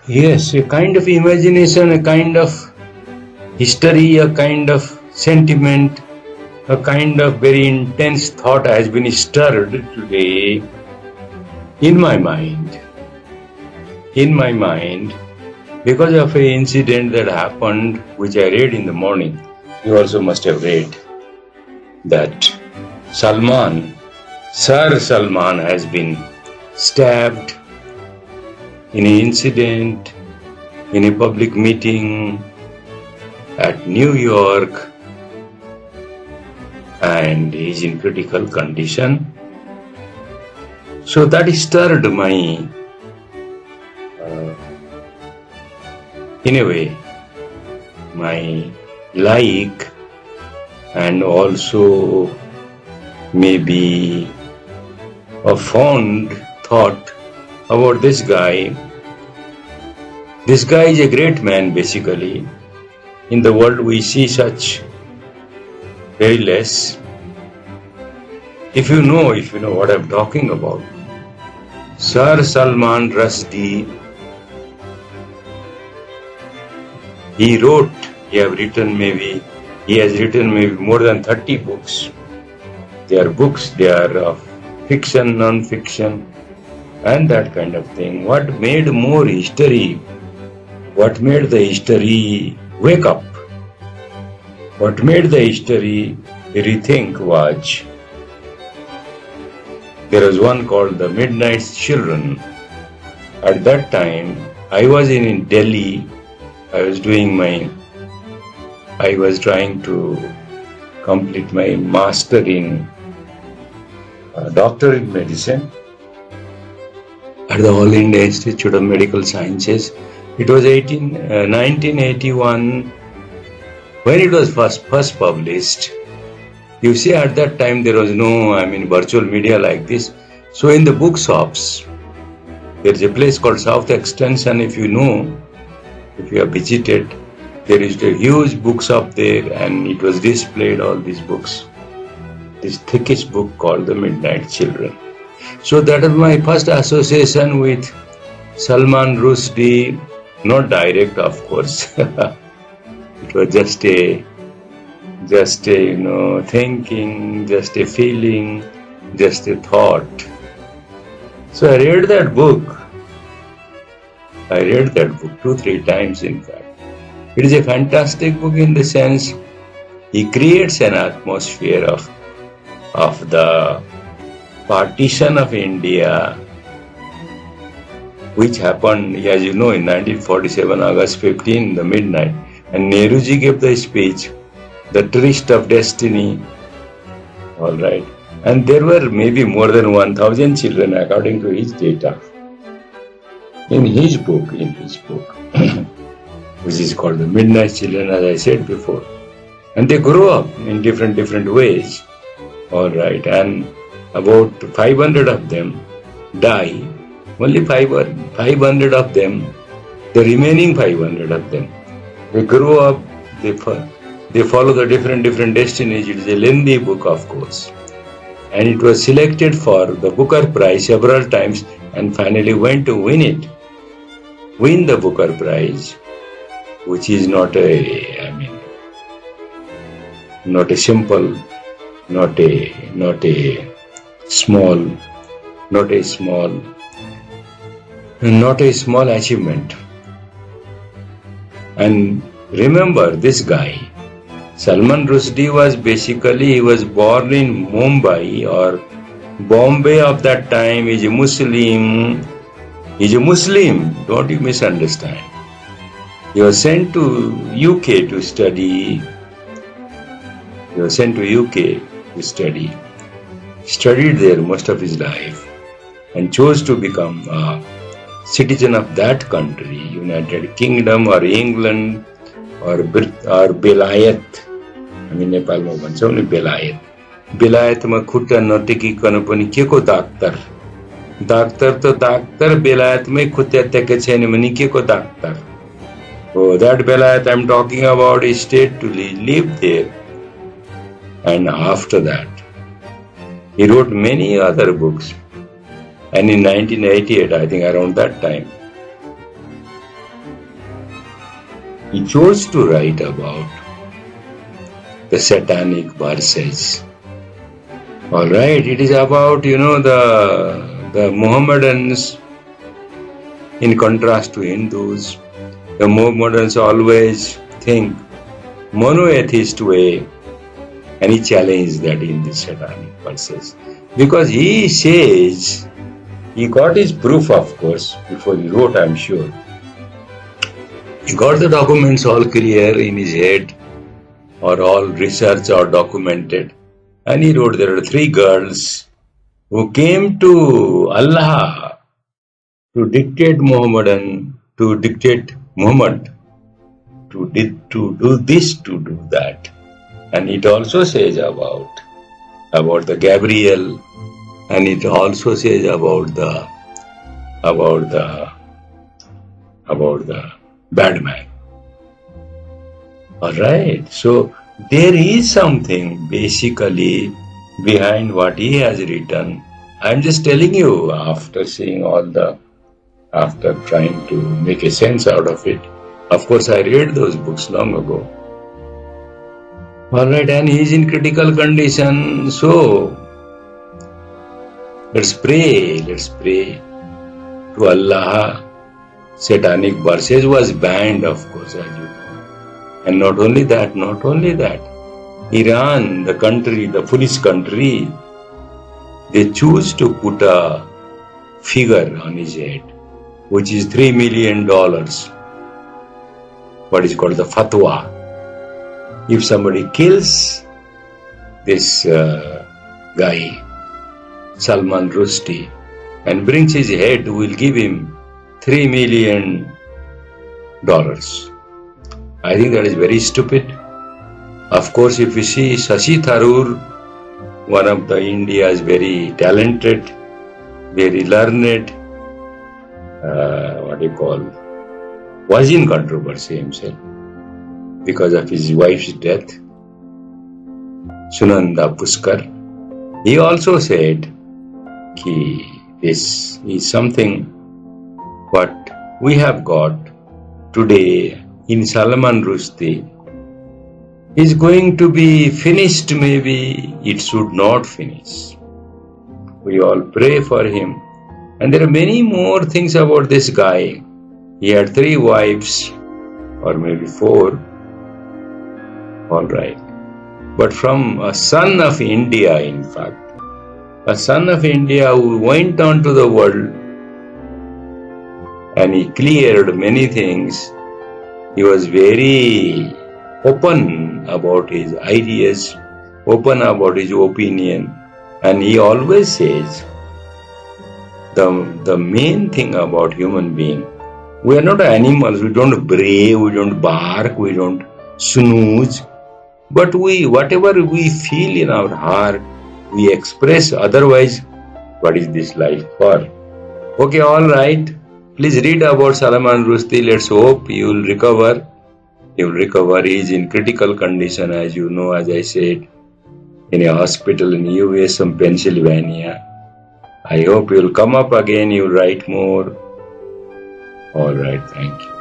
Yes, a kind of imagination, a kind of history, a kind of sentiment, a kind of very intense thought has been stirred today in my mind. In my mind, because of an incident that happened, which I read in the morning. You also must have read that Salman, Sir Salman, has been stabbed in an incident in a public meeting at New York, and he is in critical condition. So that stirred my, in a way, my like, and also maybe a fond thought about this guy. This guy is a great man, basically. In the world we see such very less. If you know what I'm talking about. Sir Salman Rushdie, he has written maybe more than 30 books. They are books, they are of fiction, non-fiction, and that kind of thing. What made the history wake up? What made the history rethink was, there was one called The Midnight Children. At that time, I was in Delhi. I was trying to complete my master in doctor in medicine at the All India Institute of Medical Sciences. It was 1981 when it was first published. You see, at that time there was no, virtual media like this. So in the bookshops, there is a place called South Extension. If you have visited, there is a huge bookshop there, and it was displayed, all these books. This thickest book called The Midnight Children. So that was my first association with Salman Rushdie. Not direct, of course. It was just a thinking, just a feeling, just a thought. So I read that book 2-3 times, in fact. It is a fantastic book in the sense he creates an atmosphere of the partition of India, which happened, as you know, in 1947, August 15, the midnight. And Nehruji gave the speech, The Tryst of Destiny. All right. And there were maybe more than 1,000 children, according to his data, in his book, which is called The Midnight Children, as I said before. And they grow up in different ways. All right. And about 500 of them die. Only 500 of them, the remaining 500 of them, they grow up, they follow the different destinies. It is a lengthy book, of course. And it was selected for the Booker Prize several times and finally went to win the Booker Prize, which is not a small achievement. And remember, this guy, Salman Rushdie, he was born in Mumbai or Bombay of that time. He's a Muslim. Don't you misunderstand. He was sent to UK to study. Studied there most of his life and chose to become a citizen of that country, United Kingdom or England or Belayat. नेपालमा भन्छौँ नि बेलायतमा खुट्टा नटेकिकन पनि के को doctor त doctor बेलायतमै खुट्टा टेकेको छैन भने के को डाक्टर हो. That Belayat I'm talking about is stayed to live there. And after that, he wrote many other books. And in 1988, I think around that time, he chose to write about the satanic verses. Alright, it is about, the Mohammedans in contrast to Hindus. The Mohammedans always think monotheist way, and he challenged that in the satanic verses. Because he says, he got his proof, of course, before he wrote, I'm sure. He got the documents all clear in his head, or all research or documented. And he wrote, there are 3 girls who came to Allah to dictate Muhammad, to do this, to do that. And it also says about the Gabriel, and it also says about the bad man. Alright, so there is something basically behind what he has written. I'm just telling you, after trying to make a sense out of it. Of course, I read those books long ago. Alright, and he is in critical condition, so let's pray to Allah. Satanic verses was banned, of course, as you know. And not only that, Iran, the country, the foolish country, they choose to put a figure on his head, which is $3 million, what is called the fatwa. If somebody kills this guy, Salman Rushdie, and brings his head, we'll give him $3 million. I think that is very stupid. Of course, if you see Shashi Tharoor, one of the India's very talented, very learned, was in controversy himself because of his wife's death, Sunanda Puskar. He also said this is something what we have got today in Salman Rushdie is going to be finished. Maybe it should not finish. We all pray for him. And there are many more things about this guy. He had 3 wives, or maybe 4. Alright. But from a son of India, in fact. A son of India who went on to the world and he cleared many things. He was very open about his ideas, open about his opinion, and he always says the main thing about human being, we are not animals, we don't bray, we don't bark, we don't snooze, but whatever we feel in our heart, we express. Otherwise, what is this life for? Okay, alright. Please read about Salman Rushdie. Let's hope you will recover. He will recover. He is in critical condition, as you know, as I said, in a hospital in US, Pennsylvania. I hope you will come up again. You will write more. Alright, thank you.